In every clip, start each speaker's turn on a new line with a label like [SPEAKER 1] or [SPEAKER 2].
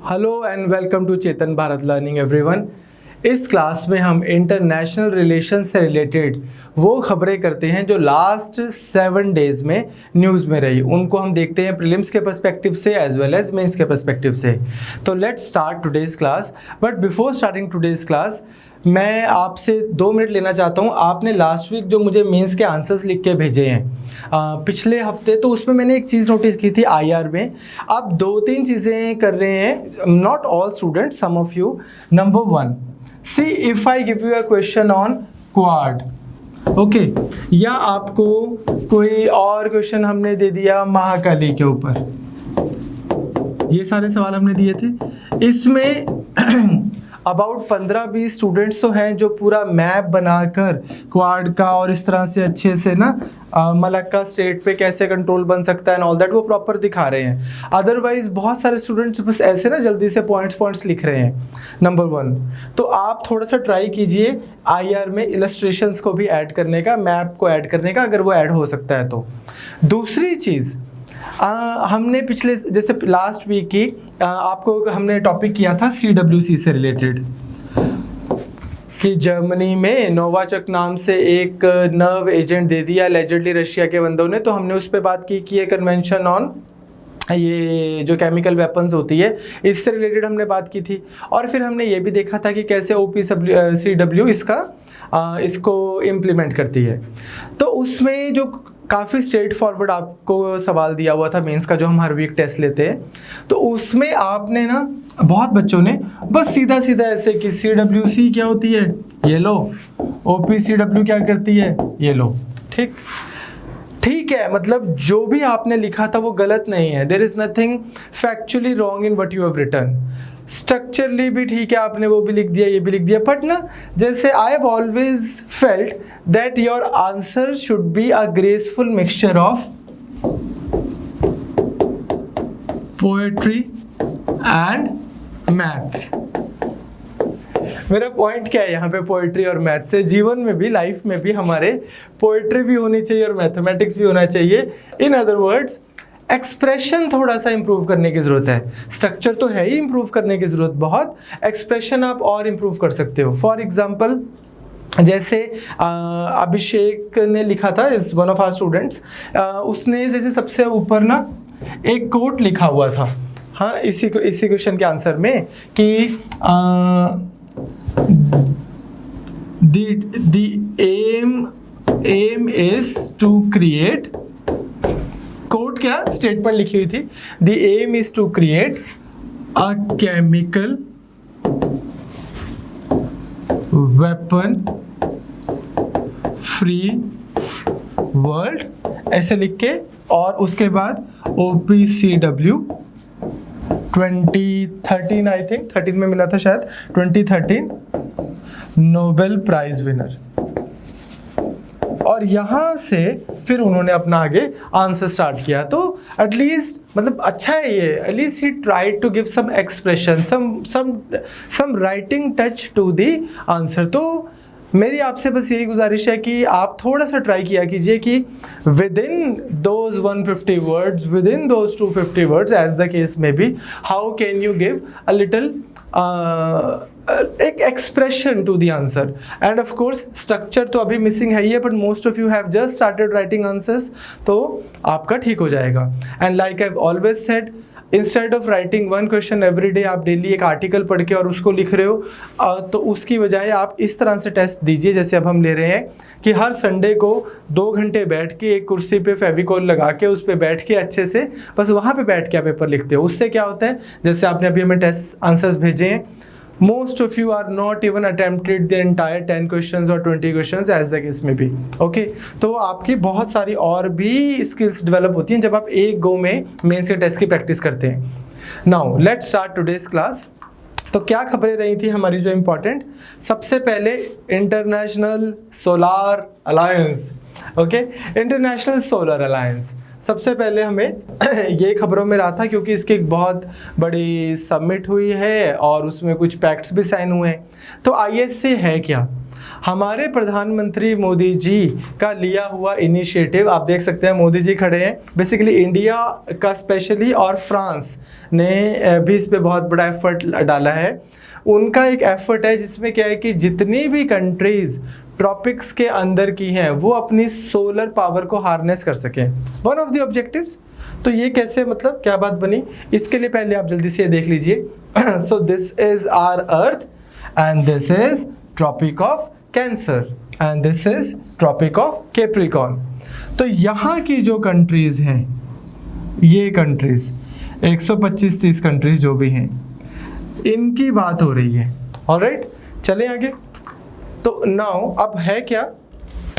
[SPEAKER 1] Hello and welcome to Chetan Bharat learning everyone. इस class में हम इंटरनेशनल रिलेशन से रिलेटेड वो खबरें करते हैं जो लास्ट 7 डेज़ में न्यूज़ में रही। उनको हम देखते हैं प्रीलिम्स के पर्सपेक्टिव से एज वेल एज मेंस के पर्सपेक्टिव से। तो let's start today's class. But before starting today's class मैं आपसे 2 मिनट लेना चाहता हूँ। आपने लास्ट वीक जो मुझे मेंस के आंसर्स लिख के भेजे हैं पिछले हफ्ते, तो उसमें मैंने एक चीज़ नोटिस की थी आईआर में। आप 2-3 चीज़ें कर रहे हैं, not all students, some of you. Number 1, see if I give you a question on Quad, okay, या आपको कोई और क्वेश्चन हमने दे दिया महाकाली के ऊपर, ये सारे सवाल हमने दिए थे। इसमें अबाउट 15-20 स्टूडेंट्स तो हैं जो पूरा मैप बनाकर क्वाड का और इस तरह से अच्छे से ना मलक्का स्टेट पे कैसे कंट्रोल बन सकता है एंड ऑल दैट वो प्रॉपर दिखा रहे हैं। अदरवाइज बहुत सारे स्टूडेंट्स बस ऐसे ना जल्दी से पॉइंट्स लिख रहे हैं। नंबर 1, तो आप थोड़ा सा ट्राई कीजिए आईआर में इलस्ट्रेशंस को भी ऐड करने का, मैप को ऐड करने का, अगर वो ऐड हो सकता है तो। दूसरी चीज़, हमने पिछले जैसे लास्ट वीक की आपको हमने टॉपिक किया था CWC से रिलेटेड कि जर्मनी में नोवाचक नाम से एक नर्व एजेंट दे दिया एलिजेडली रशिया के बंदों ने। तो हमने उस पर बात की कि ये कन्वेंशन ऑन ये जो केमिकल वेपन्स होती है इससे रिलेटेड हमने बात की थी। और फिर हमने ये भी देखा था कि कैसे OPCW इसको इम्प्लीमेंट करती है। तो उसमें जो काफ़ी स्ट्रेट फॉरवर्ड आपको सवाल दिया हुआ था मेंस का, जो हम हर वीक टेस्ट लेते हैं, तो उसमें आपने ना बहुत बच्चों ने बस सीधा सीधा ऐसे कि CWC क्या होती है, ये लो, OPCW क्या करती है, ये लो। ठीक है, मतलब जो भी आपने लिखा था वो गलत नहीं है। There is nothing factually wrong in what you have written. Structurally भी ठीक है, आपने वो भी लिख दिया, ये भी लिख दिया, बट ना जैसे आई have always felt that your answer should be a graceful mixture of poetry and maths. मेरा पॉइंट क्या है यहाँ पे, पोएट्री और मैथ से जीवन में भी, लाइफ में भी हमारे पोएट्री भी होनी चाहिए और मैथमेटिक्स भी होना चाहिए। इन अदर वर्ड्स एक्सप्रेशन थोड़ा सा इंप्रूव करने की ज़रूरत है। स्ट्रक्चर तो है ही इंप्रूव करने की ज़रूरत बहुत, एक्सप्रेशन आप और इंप्रूव कर सकते हो। फॉर एग्जांपल जैसे अभिषेक ने लिखा था, is one of our students, उसने जैसे सबसे ऊपर ना एक कोट लिखा हुआ था, हाँ, इसी क्वेश्चन के आंसर में कि the aim is to create, code क्या स्टेटमेंट लिखी हुई थी, the aim is to create a chemical weapon free world, ऐसे लिख के, और उसके बाद OPCW 2013, आई थिंक 13 में मिला था शायद, 2013 नोबेल प्राइज विनर। और यहाँ से फिर उन्होंने अपना आगे आंसर स्टार्ट किया। तो एटलीस्ट मतलब अच्छा है ये, at least he tried to give some expression, some writing touch to the answer. तो मेरी आपसे बस यही गुजारिश है कि आप थोड़ा सा ट्राई किया कीजिए कि within those 150 words, within those 250 words, as the case may be, how can you give a little एक expression to the answer. And of course structure तो अभी मिसिंग है ही है, but most of you have just started writing answers, तो आपका ठीक हो जाएगा। And like I have always said, instead of writing 1 question every day, आप डेली एक आर्टिकल पढ़ के और उसको लिख रहे हो, तो उसकी बजाय आप इस तरह से टेस्ट दीजिए जैसे अब हम ले रहे हैं कि हर संडे को 2 घंटे बैठ के एक कुर्सी पे फेविकॉल लगा के उस पर बैठ के अच्छे से बस वहाँ पे बैठ के आप पेपर लिखते हो। उससे क्या होता है, जैसे आपने अभी हमें टेस्ट आंसर्स भेजे हैं, most of you are not even attempted the entire 10 questions or 20 questions as the case may be, okay? तो आपकी बहुत सारी और भी स्किल्स डेवलप होती हैं जब आप एक गो में मेंस के टेस्ट की प्रैक्टिस करते हैं। Now let's start today's class. तो क्या खबरें रही थी हमारी जो इम्पोर्टेंट, सबसे पहले international solar alliance, okay, international solar alliance सबसे पहले हमें ये खबरों में रहा था क्योंकि इसकी एक बहुत बड़ी समिट हुई है और उसमें कुछ पैक्ट्स भी साइन हुए हैं। तो ISA है क्या? हमारे प्रधानमंत्री मोदी जी का लिया हुआ इनिशिएटिव, आप देख सकते हैं मोदी जी खड़े हैं, बेसिकली इंडिया का स्पेशली और फ्रांस ने भी इस पे बहुत बड़ा एफर्ट डाला है। उनका एक एफर्ट है जिसमें क्या है कि जितनी भी कंट्रीज़ ट्रॉपिक्स के अंदर की हैं वो अपनी सोलर पावर को हार्नेस कर सकें, वन ऑफ द ऑब्जेक्टिव्स। तो ये कैसे, मतलब क्या बात बनी, इसके लिए पहले आप जल्दी से ये देख लीजिए। So this is our earth and this is Tropic of Cancer and this is Tropic of Capricorn. तो यहाँ की जो कंट्रीज हैं, ये कंट्रीज 125-30 कंट्रीज जो भी हैं, इनकी बात हो रही है। ऑलराइट, चलें आगे। तो नाउ अब है क्या,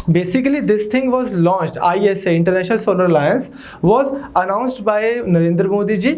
[SPEAKER 1] basically this thing was launched, ISA International Solar Alliance was announced by Narendra Modi जी।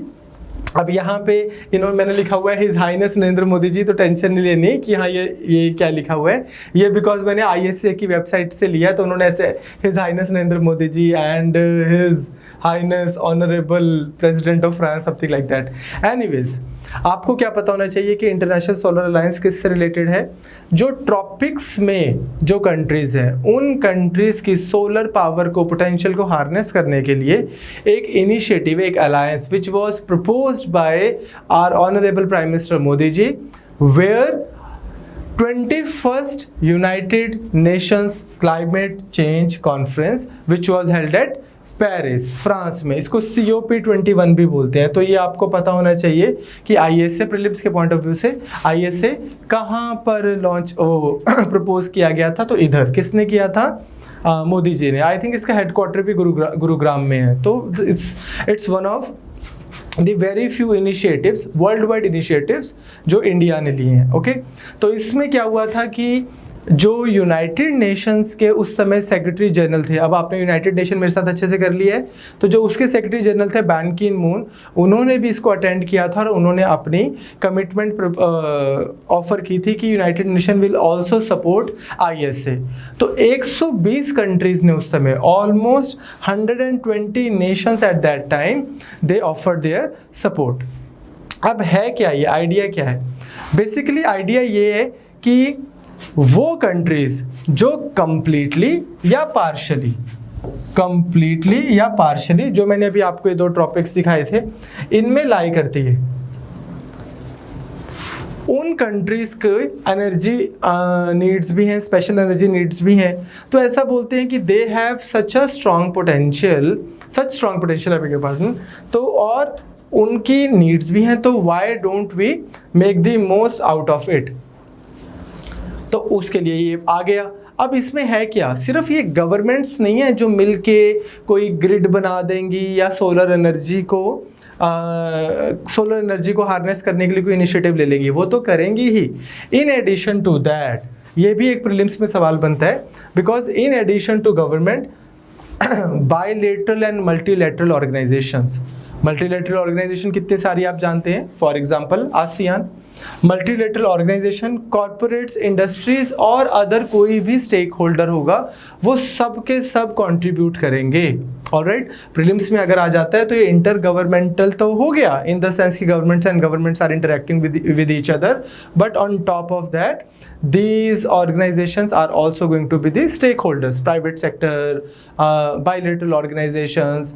[SPEAKER 1] अब यहाँ पे मैंने लिखा हुआ है हिज हाइनेस नरेंद्र मोदी जी, तो टेंशन नहीं लेनी कि हाँ ये क्या लिखा हुआ है, ये बिकॉज मैंने ISA की वेबसाइट से लिया, तो उन्होंने ऐसे his highness Narendra Modi ji and his highness honourable president of France, something like that. Anyways, आपको क्या पता होना चाहिए कि इंटरनेशनल सोलर अलायंस किससे रिलेटेड है, जो ट्रॉपिक्स में जो कंट्रीज हैं उन कंट्रीज की सोलर पावर को, पोटेंशियल को हार्नेस करने के लिए एक इनिशिएटिव, एक alliance which was proposed by our honourable prime minister Modi ji, where 21st United Nations climate change conference which was held at Paris, France में। इसको COP21 भी बोलते हैं। तो ये आपको पता होना चाहिए कि ISA प्रीलिम्स के पॉइंट ऑफ व्यू से ISA कहाँ पर लॉन्च प्रपोज किया गया था, तो इधर किसने किया था, मोदी जी ने। आई थिंक इसका हेडक्वार्टर भी गुरुग्राम में है। तो it's one of the very few initiatives, world wide initiatives जो इंडिया ने लिए हैं। ओके, तो इसमें क्या हुआ था कि जो यूनाइटेड नेशंस के उस समय सेक्रेटरी जनरल थे, अब आपने यूनाइटेड नेशन मेरे साथ अच्छे से कर लिया है, तो जो उसके सेक्रेटरी जनरल थे बैन की मून, उन्होंने भी इसको अटेंड किया था और उन्होंने अपनी कमिटमेंट ऑफर की थी कि United nation will also support ISA। तो 120 कंट्रीज ने उस समय, almost 120 Nations at that time, they offered their support. अब है क्या, ये आइडिया क्या है, बेसिकली आइडिया ये है कि वो कंट्रीज जो कंप्लीटली या पार्शली, जो मैंने अभी आपको ये दो टॉपिक्स दिखाए थे, इनमें लाई करती है, उन कंट्रीज के एनर्जी नीड्स भी हैं, स्पेशल एनर्जी नीड्स भी हैं। तो ऐसा बोलते हैं कि they have such strong potential, तो और उनकी नीड्स भी हैं, तो why don't we make the most out of it. तो उसके लिए ये आ गया। अब इसमें है क्या, सिर्फ ये गवर्नमेंट्स नहीं है जो मिलके कोई ग्रिड बना देंगी या सोलर एनर्जी को हार्नेस करने के लिए कोई इनिशिएटिव ले लेंगी, वो तो करेंगी ही। इन एडिशन टू दैट, ये भी एक प्रीलिम्स में सवाल बनता है, because in addition to government, bilateral and multilateral organisations, multilateral organisation कितने सारी आप जानते हैं, for example ASEAN. Multilateral organisation corporates, industries और अदर कोई भी स्टेक होल्डर होगा, वो सब के सब कंट्रीब्यूट करेंगे। ऑलराइट, प्रीलिम्स में अगर आ जाता है तो ये इंटर गवर्नमेंटल तो हो गया, इन द सेंस कि governments and governments are interacting with each other, but on top of that these organizations are also going to be the stakeholders, private sector, bilateral organizations,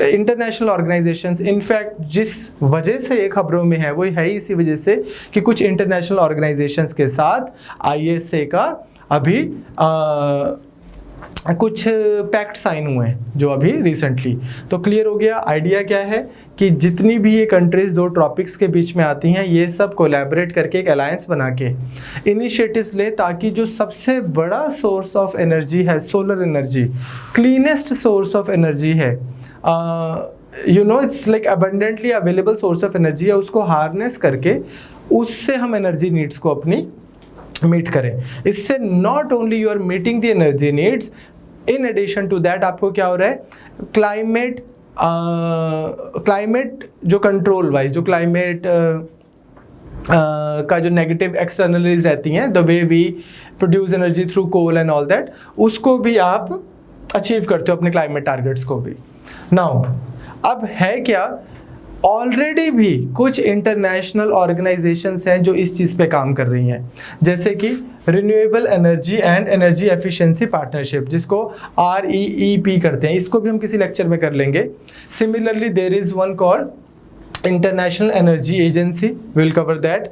[SPEAKER 1] international organizations। in fact जिस वजह से ये खबरों में है वो है इसी वजह से कि कुछ international organizations के साथ ISA का अभी कुछ पैक्ट साइन हुए हैं जो अभी रिसेंटली। तो क्लियर हो गया, आइडिया क्या है कि जितनी भी ये कंट्रीज दो ट्रॉपिक्स के बीच में आती हैं, ये सब कोलैबोरेट करके एक अलायंस बना के इनिशिएटिव्स ले, ताकि जो सबसे बड़ा सोर्स ऑफ एनर्जी है, solar energy, cleanest source of energy है, it's like abundantly available source of energy है, उसको हार्नेस करके उससे हम एनर्जी नीड्स को अपनी मीट करें। इससे not only you are meeting the energy needs, in addition to that आपको क्या हो रहा है, क्लाइमेट जो कंट्रोल वाइज, जो क्लाइमेट का जो नेगेटिव एक्सटर्नलिटीज रहती हैं, the way we produce energy through coal and all that, उसको भी आप अचीव करते हो, अपने क्लाइमेट टारगेट्स को भी। नाउ अब है क्या, ऑलरेडी भी कुछ इंटरनेशनल ऑर्गेनाइजेशंस हैं जो इस चीज़ पे काम कर रही हैं, जैसे कि renewable energy and energy efficiency partnership, जिसको REEP करते हैं, इसको भी हम किसी लेक्चर में कर लेंगे। Similarly there is one called international energy agency, will cover that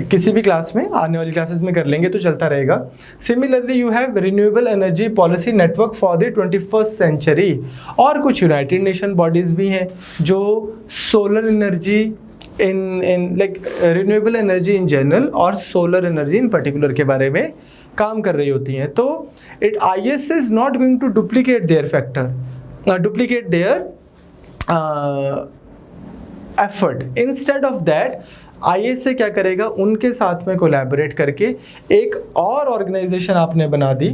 [SPEAKER 1] किसी भी क्लास में, आने वाली क्लासेस में कर लेंगे तो चलता रहेगा। Similarly you have renewable energy policy network for the 21st century, और कुछ यूनाइटेड नेशन बॉडीज़ भी हैं जो solar energy in like renewable energy in general और सोलर एनर्जी इन पर्टिकुलर के बारे में काम कर रही होती हैं। तो IS is not going to duplicate their factor, duplicate their effort. Instead of that IS क्या करेगा, उनके साथ में कोलैबोरेट करके एक और ऑर्गेनाइजेशन आपने बना दी।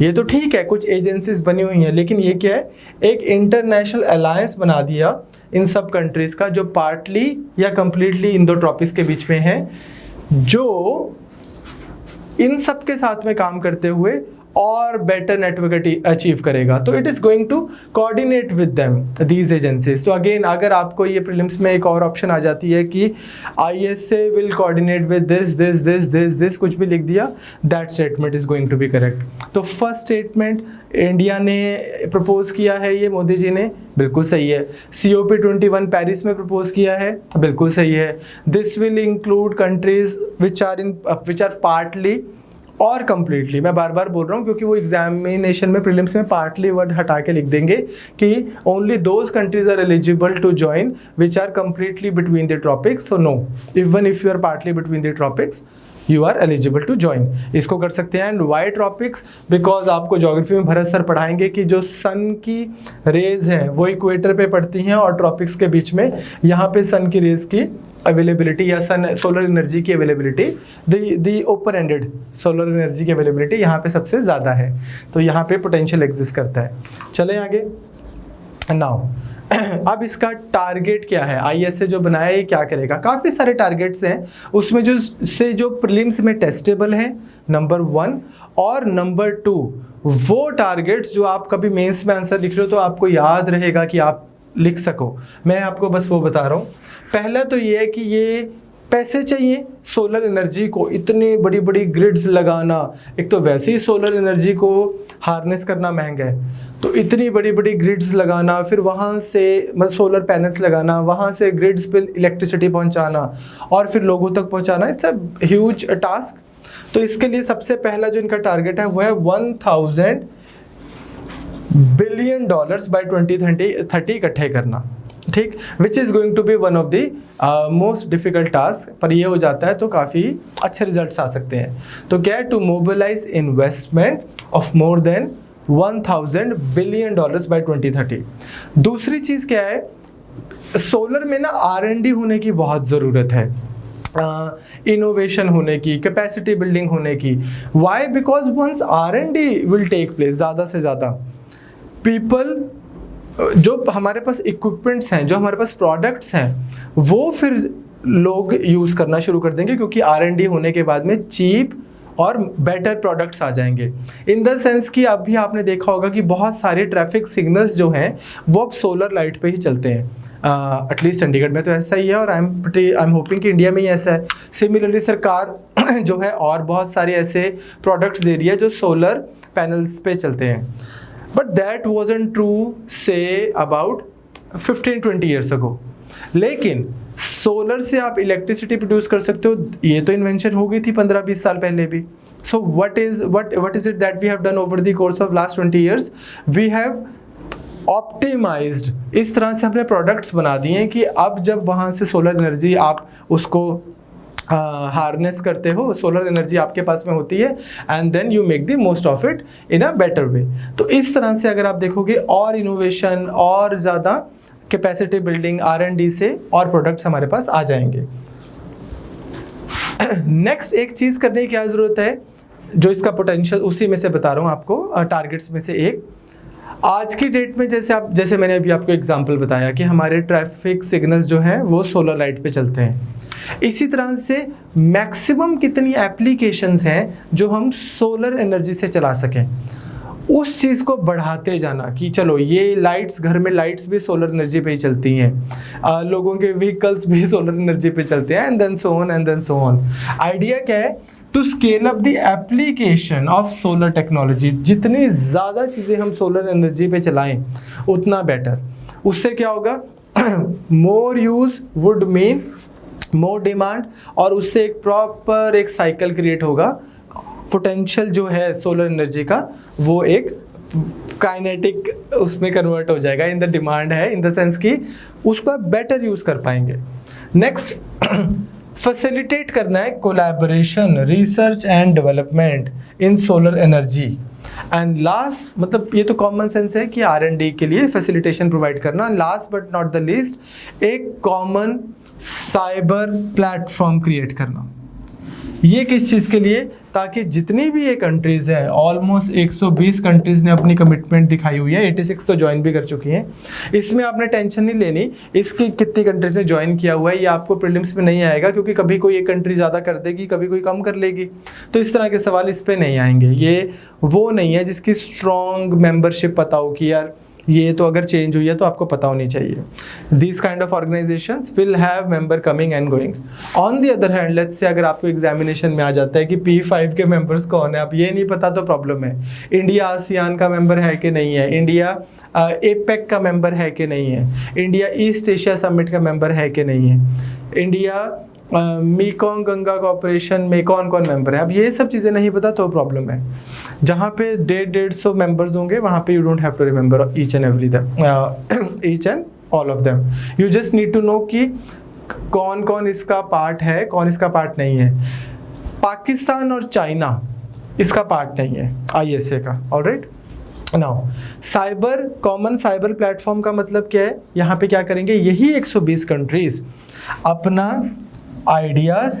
[SPEAKER 1] ये तो ठीक है, कुछ एजेंसीज बनी हुई हैं, लेकिन ये क्या है, एक इंटरनेशनल अलायंस बना दिया इन सब कंट्रीज का, जो पार्टली या कंप्लीटली इंडो ट्रॉपिक्स के बीच में है, जो इन सब के साथ में काम करते हुए और बेटर नेटवर्क अचीव करेगा। तो it is going to coordinate with them these agencies. तो अगेन अगर आपको ये प्रीलिम्स में एक और ऑप्शन आ जाती है कि ISA will coordinate with this कुछ भी लिख दिया, that statement is going to be correct. तो फर्स्ट स्टेटमेंट इंडिया ने प्रपोज किया है, ये मोदी जी ने, बिल्कुल सही है। COP21 पेरिस में प्रपोज किया है, बिल्कुल सही है। This will include countries which are partly और कंप्लीटली, मैं बार बार बोल रहा हूँ क्योंकि वो एग्जामिनेशन में प्रीलिम्स में पार्टली वर्ड हटा के लिख देंगे कि only those countries are eligible to join which are completely between the tropics. So no, even if you are partly between the tropics you are eligible to join, इसको कर सकते हैं। एंड वाई ट्रॉपिक्स, बिकॉज आपको geography में Bharat sir पढ़ाएंगे कि जो सन की रेज हैं वो इक्वेटर पे पड़ती हैं और ट्रॉपिक्स के बीच में, यहाँ पे सन की रेज की अवेलेबिलिटी या सन सोलर एनर्जी की availability, the open ended solar energy की अवेलेबिलिटी यहाँ पे सबसे ज़्यादा है, तो यहाँ पे पोटेंशियल एग्जिस्ट करता है। चलें आगे। नाउ अब इसका टारगेट क्या है, ISA जो बनाया ये क्या करेगा? काफ़ी सारे टारगेट्स हैं उसमें, जो प्रीलिम्स में टेस्टेबल हैं, नंबर 1, और नंबर 2 वो टारगेट्स जो आप कभी मेंस में आंसर लिख रहे हो तो आपको याद रहेगा कि आप लिख सको। मैं आपको बस वो बता रहा हूँ। पहला तो ये है कि ये पैसे चाहिए सोलर एनर्जी को, इतनी बड़ी बड़ी ग्रिड्स लगाना, एक तो वैसे ही सोलर एनर्जी को हार्नेस करना महंगा है, तो इतनी बड़ी बड़ी ग्रिड्स लगाना, फिर वहाँ से मतलब सोलर पैनल्स लगाना, वहाँ से ग्रिड्स पे इलेक्ट्रिसिटी पहुँचाना और फिर लोगों तक पहुँचाना, इट्स अ ह्यूज टास्क। तो इसके लिए सबसे पहला जो इनका टारगेट है वो है $1000 बिलियन बाय 2030 इकट्ठे करना, ठीक, which is going to be one of the most difficult task. पर ये हो जाता है तो काफ़ी अच्छे रिजल्ट्स आ सकते हैं। तो क्या है, to mobilise investment of more than $1000 billion by 2030। दूसरी चीज़ क्या है, सोलर में ना R&D होने की बहुत ज़रूरत है, इनोवेशन होने की, कैपेसिटी बिल्डिंग होने की। Why? Because once R&D will take place, ज़्यादा से ज़्यादा पीपल, जो हमारे पास इक्विपमेंट्स हैं, जो हमारे पास प्रोडक्ट्स हैं, वो फिर लोग यूज़ करना शुरू कर देंगे, क्योंकि R&D होने के बाद में चीप और बेटर प्रोडक्ट्स आ जाएंगे। इन द सेंस कि अभी आपने देखा होगा कि बहुत सारे ट्रैफिक सिग्नल्स जो हैं वो अब सोलर लाइट पे ही चलते हैं। एटलीस्ट चंडीगढ़ में तो ऐसा ही है, और आई एम होपिंग कि इंडिया में ही ऐसा है। सिमिलरली सरकार जो है और बहुत सारे ऐसे प्रोडक्ट्स दे रही है जो सोलर पैनल्स पे चलते हैं। But that wasn't true say about 15-20 years ago. लेकिन सोलर से आप इलेक्ट्रिसिटी प्रोड्यूस कर सकते हो, ये तो इन्वेंशन हो गई थी 15-20 साल पहले भी। सो what is it that we have done over the course of last 20 years? We have optimized, इस तरह से हमने प्रोडक्ट्स बना दिए हैं कि अब जब वहाँ से सोलर एनर्जी आप उसको हार्नेस करते हो, सोलर एनर्जी आपके पास में होती है, and then you make the most of it in a better way. तो इस तरह से अगर आप देखोगे और इनोवेशन और ज़्यादा कैपेसिटी बिल्डिंग R&D से और प्रोडक्ट्स हमारे पास आ जाएंगे। नेक्स्ट एक चीज़ करने की क्या ज़रूरत है, जो इसका पोटेंशियल उसी में से बता रहा हूँ आपको, टारगेट्स में से एक। आज की डेट में जैसे मैंने अभी आपको एग्जांपल बताया कि हमारे ट्रैफिक सिग्नल्स जो हैं वो सोलर लाइट पे चलते हैं, इसी तरह से मैक्सिमम कितनी एप्लीकेशंस हैं जो हम सोलर एनर्जी से चला सकें, उस चीज़ को बढ़ाते जाना कि चलो ये लाइट्स, घर में लाइट्स भी सोलर एनर्जी पे ही चलती हैं, लोगों के व्हीकल्स भी सोलर एनर्जी पे चलते हैं, and then so on. Idea क्या है? To scale up the application of solar technology. जितनी ज़्यादा चीज़ें हम सोलर एनर्जी पे चलाएं उतना बेटर। उससे क्या होगा? More use would mean more demand, और उससे एक प्रॉपर एक साइकिल क्रिएट होगा। पोटेंशियल जो है सोलर एनर्जी का वो एक काइनेटिक उसमें कन्वर्ट हो जाएगा, इन द डिमांड है, इन द सेंस कि उसको आप बेटर यूज़ कर पाएंगे। नेक्स्ट, फैसिलिटेट करना है collaboration, research and development in solar energy. And last, मतलब ये तो कॉमन सेंस है कि R&D के लिए फैसिलिटेशन प्रोवाइड करना। Last but not the least, एक कॉमन साइबर प्लेटफॉर्म क्रिएट करना। ये किस चीज़ के लिए? ताकि जितनी भी ये कंट्रीज़ हैं, ऑलमोस्ट 120 कंट्रीज़ ने अपनी कमिटमेंट दिखाई हुई है, 86 तो ज्वाइन भी कर चुकी हैं। इसमें आपने टेंशन नहीं लेनी इसकी कितनी कंट्रीज़ ने ज्वाइन किया हुआ है, ये आपको प्रीलिम्स में नहीं आएगा, क्योंकि कभी कोई एक कंट्री ज़्यादा कर देगी, कभी कोई कम कर लेगी, तो इस तरह के सवाल इस पर नहीं आएंगे। ये वो नहीं है जिसकी स्ट्रॉन्ग मेंबरशिप पता हो कि यार ये तो अगर चेंज हुई है तो आपको पता होनी चाहिए। This kind of organisations will have member coming and going. On the other hand, let's say अगर आपको एग्जामिनेशन में आ जाता है कि P5 के मेंबर्स कौन है, अब ये नहीं पता तो प्रॉब्लम है। इंडिया आसियान का मेंबर है कि नहीं है, इंडिया APEC का मेंबर है कि नहीं है, इंडिया ईस्ट एशिया समिट का मेंबर है कि नहीं है, इंडिया मेकोंग गंगा कॉर्पोरेशन में कौन कौन मेंबर है। अब ये सब चीज़ें नहीं पता तो प्रॉब्लम है। जहाँ पे 150 मेंबर्स होंगे वहाँ पे you don't have to remember each and all of them. You just need to know कि कौन कौन इसका पार्ट है, कौन इसका पार्ट नहीं है। पाकिस्तान और चाइना इसका पार्ट नहीं है ISA का। Alright, now cyber common cyber platform का मतलब क्या है? यहाँ पे क्या करेंगे, यही 120 कंट्रीज अपना आइडियाज़,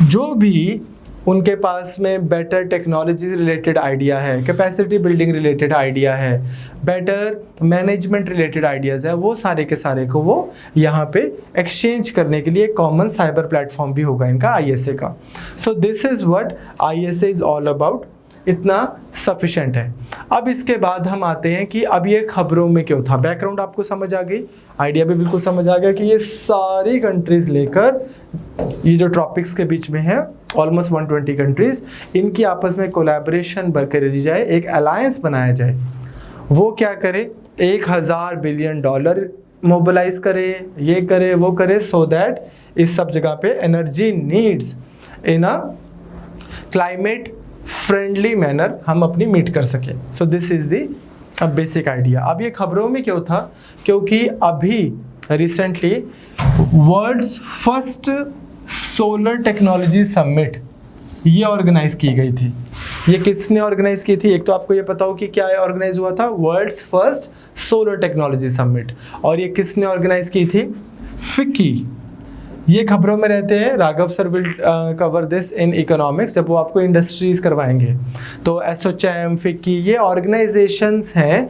[SPEAKER 1] जो भी उनके पास में बेटर टेक्नोलॉजी रिलेटेड आइडिया है, कैपेसिटी बिल्डिंग रिलेटेड आइडिया है, बेटर मैनेजमेंट रिलेटेड आइडियाज़ है, वो सारे के सारे को वो यहाँ पे एक्सचेंज करने के लिए कॉमन साइबर प्लेटफॉर्म भी होगा इनका ISA का। सो this is what ISA is all about. इतना सफिशेंट है। अब इसके बाद हम आते हैं कि अब ये खबरों में क्यों था। बैकग्राउंड आपको समझ आ गई, आइडिया भी बिल्कुल समझ आ गया कि ये सारी कंट्रीज़ लेकर ये जो ट्रॉपिक्स के बीच में है ऑलमोस्ट 120 कंट्रीज़, इनकी आपस में कोलैबोरेशन बरकरार जाए, एक अलायंस बनाया जाए। वो क्या करे, 1000 बिलियन डॉलर मोबिलाइज करे, ये करे वो करे, सो दैट इस सब जगह पे energy needs in a climate friendly manner हम अपनी मीट कर सकें। So this is the basic idea. अब ये खबरों में क्यों था? क्योंकि अभी recently world's first solar technology summit ये ऑर्गेनाइज की गई थी। ये किसने ऑर्गेनाइज की थी? एक तो आपको ये पता हो कि क्या ऑर्गेनाइज हुआ था, world's first solar technology summit. और ये किसने ऑर्गेनाइज की थी? फिक्की। ये खबरों में रहते हैं। Raghav sir will cover this in economics, जब वो आपको इंडस्ट्रीज करवाएंगे। तो एसोचैम, फिक्की ये ऑर्गेनाइजेशंस हैं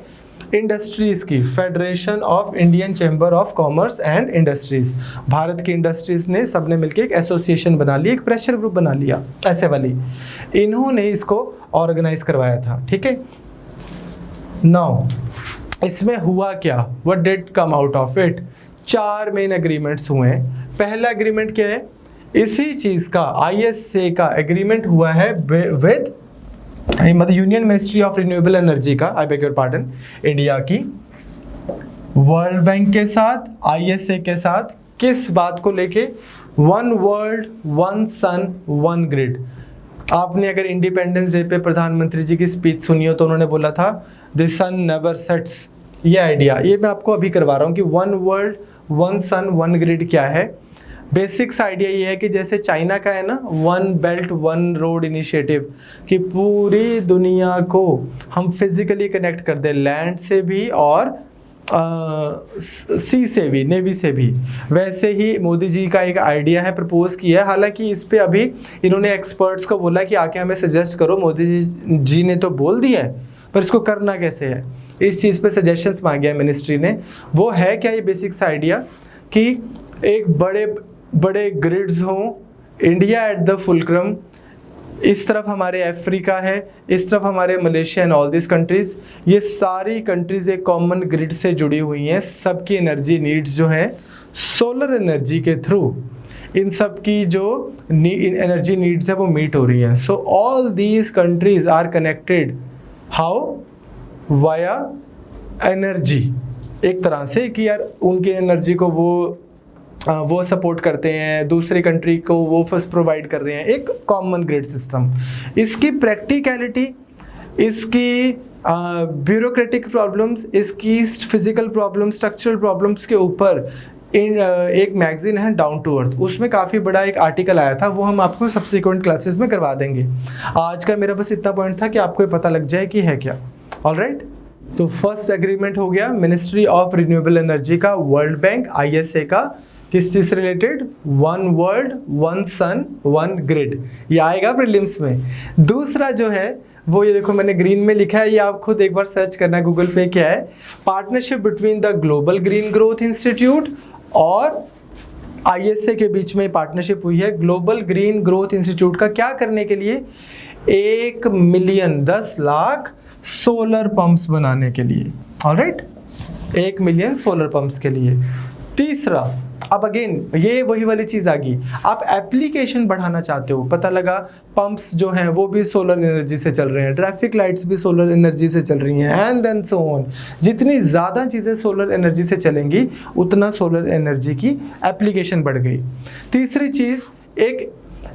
[SPEAKER 1] इंडस्ट्रीज़ की, federation of Indian chamber of commerce and industries. Bharat की इंडस्ट्रीज़ ने सबने मिलकर एक एसोसिएशन बना ली, एक प्रेशर ग्रुप बना लिया ऐसे वाली, इन्होंने इसको ऑर्गेनाइज करवाया था। ठीक है, नाउ इसमें हुआ क्या, what did come out of it? 4 main agreements हुए हैं। पहला एग्रीमेंट क्या है? इसी चीज़ का ISA का एग्रीमेंट हुआ है विद मतलब union ministry of renewable energy का, I beg your pardon, India की, वर्ल्ड बैंक के साथ, ISA के साथ। किस बात को लेके? 1 वर्ल्ड 1 सन 1 ग्रिड। आपने अगर इंडिपेंडेंस डे पे प्रधानमंत्री जी की स्पीच सुनी हो तो उन्होंने बोला था द सन नेवर सेट्स। ये आइडिया ये मैं आपको अभी करवा रहा हूँ कि 1 वर्ल्ड 1 सन 1 ग्रिड क्या है। बेसिक्स आइडिया ये है कि जैसे चाइना का है ना 1 बेल्ट 1 रोड इनिशिएटिव, कि पूरी दुनिया को हम फिजिकली कनेक्ट कर दें, लैंड से भी और सी से भी, नेवी से भी। वैसे ही मोदी जी का एक आइडिया है, प्रपोज किया है। हालांकि इस पे अभी इन्होंने एक्सपर्ट्स को बोला कि आके हमें सजेस्ट करो, मोदी जी ने तो बोल दिया है पर इसको करना कैसे है, इस चीज़ पे सजेशंस मांगे हैं मिनिस्ट्री ने। वो है क्या? ये बेसिक्स आइडिया कि एक बड़े बड़े ग्रिड्स हों, इंडिया एट द फुलक्रम, इस तरफ हमारे अफ्रीका है, इस तरफ हमारे Malaysia and all this countries. ये सारी कंट्रीज एक कॉमन ग्रिड से जुड़ी हुई हैं। सबकी एनर्जी नीड्स जो है सोलर एनर्जी के थ्रू इन सब की जो एनर्जी नीड्स है वो मीट हो रही हैं। So all these countries are connected how, via energy, एक तरह से कि यार उनकी एनर्जी को वो सपोर्ट करते हैं, दूसरी कंट्री को वो फर्स्ट प्रोवाइड कर रहे हैं, एक कॉमन ग्रिड सिस्टम। इसकी प्रैक्टिकलिटी, इसकी ब्यूरोक्रेटिक प्रॉब्लम्स, इसकी फिजिकल प्रॉब्लम्स, स्ट्रक्चरल प्रॉब्लम्स के ऊपर एक मैगजीन है डाउन टू अर्थ, उसमें काफ़ी बड़ा एक आर्टिकल आया था, वो हम आपको सब्सिक्वेंट क्लासेस में करवा देंगे। आज का मेरा बस इतना पॉइंट था कि आपको ये पता लग जाए कि है क्या। ऑलराइट, तो फर्स्ट एग्रीमेंट हो गया मिनिस्ट्री ऑफ रिन्यूएबल एनर्जी का, वर्ल्ड बैंक ISA का, किस चीज से related, one world one sun one grid, ये आएगा प्रीलिम्स में। दूसरा जो है वो ये देखो मैंने ग्रीन में लिखा है, ये आप खुद एक बार सर्च करना गूगल पे, क्या है, partnership between the global green growth institute और ISA के बीच में पार्टनरशिप हुई है ग्लोबल ग्रीन ग्रोथ इंस्टीट्यूट का, क्या करने के लिए, 1 मिलियन 10 लाख सोलर पंप्स बनाने के लिए। ऑलराइट, 1 मिलियन सोलर पंप्स के लिए। तीसरा, अब अगेन ये वही वाली चीज आ गई, आप एप्लीकेशन बढ़ाना चाहते हो, पता लगा पंप्स जो हैं वो भी सोलर एनर्जी से चल रहे हैं, ट्रैफिक लाइट्स भी सोलर एनर्जी से चल रही हैं, एंड देन सो ऑन। जितनी ज़्यादा चीज़ें सोलर एनर्जी से चलेंगी उतना सोलर एनर्जी की एप्लीकेशन बढ़ गई। तीसरी चीज़, एक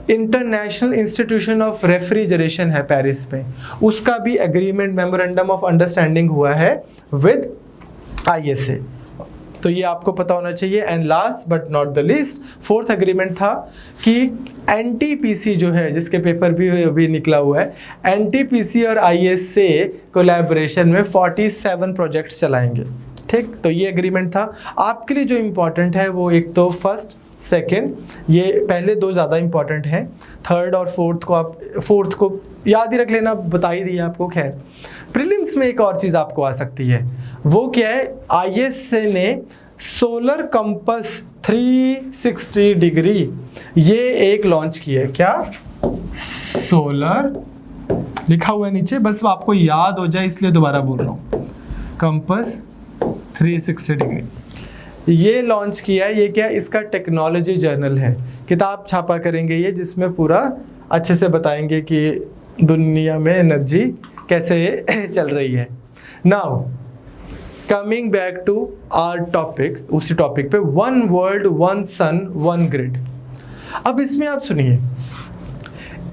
[SPEAKER 1] इंटरनेशनल इंस्टीट्यूशन ऑफ रेफ्रिजरेशन है पेरिस में, उसका भी एग्रीमेंट मेमोरेंडम ऑफ अंडरस्टैंडिंग हुआ है विद ISA, तो ये आपको पता होना चाहिए। And last but not the least, fourth agreement था कि NTPC जो है, जिसके पेपर भी अभी निकला हुआ है, NTPC और ISA कोलैबोरेशन में 47 प्रोजेक्ट्स चलाएंगे। ठीक, तो ये एग्रीमेंट था। आपके लिए जो इम्पोर्टेंट है वो एक तो फर्स्ट, सेकेंड, ये पहले दो ज़्यादा इंपॉर्टेंट हैं, थर्ड और फोर्थ को याद ही रख लेना, बता ही दिया आपको। खैर, प्रीलिम्स में एक और चीज़ आपको आ सकती है, वो क्या है, ISA ने सोलर कंपस 360 डिग्री ये एक लॉन्च किया है। क्या, सोलर लिखा हुआ है नीचे, बस आपको याद हो जाए इसलिए दोबारा बोल रहा हूँ, कंपस 360 डिग्री ये लॉन्च किया है। ये क्या, इसका टेक्नोलॉजी जर्नल है, किताब छापा करेंगे ये, जिसमें पूरा अच्छे से बताएंगे कि दुनिया में एनर्जी कैसे चल रही है। Now coming back to our topic, उसी टॉपिक पे, one world one sun one grid. अब इसमें आप सुनिए,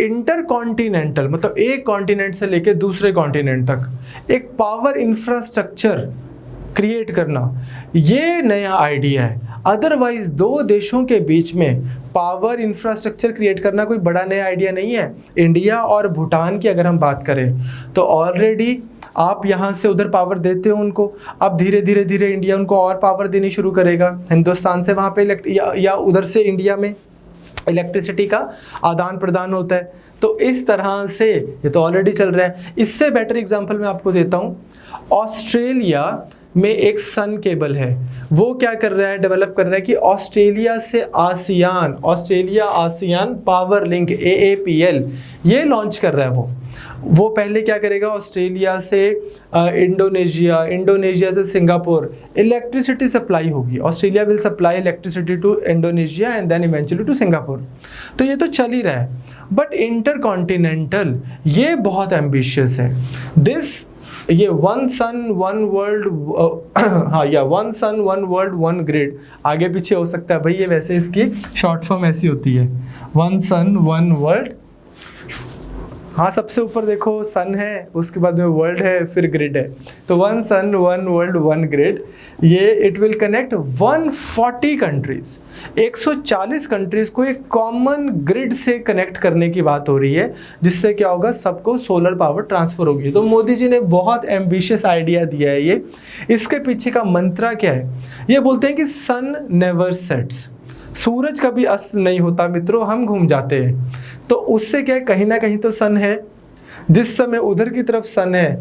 [SPEAKER 1] इंटरकॉन्टिनेंटल मतलब एक कॉन्टिनेंट से लेके दूसरे कॉन्टिनेंट तक एक पावर इंफ्रास्ट्रक्चर क्रिएट करना, ये नया आइडिया है। अदरवाइज दो देशों के बीच में पावर इंफ्रास्ट्रक्चर क्रिएट करना कोई बड़ा नया आइडिया नहीं है। इंडिया और भूटान की अगर हम बात करें तो ऑलरेडी आप यहाँ से उधर पावर देते हो उनको, अब धीरे धीरे इंडिया उनको और पावर देनी शुरू करेगा, हिंदुस्तान से वहाँ पे या उधर से इंडिया में इलेक्ट्रिसिटी का आदान प्रदान होता है। तो इस तरह से ये तो ऑलरेडी चल रहा है। इससे बेटर एग्जांपल मैं आपको देता हूँ, ऑस्ट्रेलिया में एक सन केबल है, वो क्या कर रहा है, डेवलप कर रहा है कि ऑस्ट्रेलिया से ASEAN, Australia ASEAN power link AAPL ये लॉन्च कर रहा है। वो पहले क्या करेगा, ऑस्ट्रेलिया से इंडोनेशिया, इंडोनेशिया से सिंगापुर इलेक्ट्रिसिटी सप्लाई होगी। Australia will supply electricity to Indonesia and then eventually to Singapore. तो ये तो चल ही रहा है, बट इंटरकॉन्टिनेंटल ये बहुत एम्बिशियस है। ये वन सन वन वर्ल्ड, हाँ या one sun one world one grid, आगे पीछे हो सकता है भाई, ये वैसे इसकी शॉर्ट फॉर्म ऐसी होती है, वन सन वन वर्ल्ड। हाँ, सबसे ऊपर देखो सन है, उसके बाद में वर्ल्ड है, फिर ग्रिड है, तो one sun one world one grid. ये it will connect 140 countries, 140 countries को एक कॉमन ग्रिड से कनेक्ट करने की बात हो रही है, जिससे क्या होगा, सबको सोलर पावर ट्रांसफर होगी। तो मोदी जी ने बहुत एम्बिशियस आइडिया दिया है ये। इसके पीछे का मंत्रा क्या है, ये बोलते हैं कि सन नेवर सेट्स, सूरज कभी अस्त नहीं होता मित्रों, हम घूम जाते हैं। तो उससे क्या है, कहीं ना कहीं तो सन है, जिस समय उधर की तरफ सन है,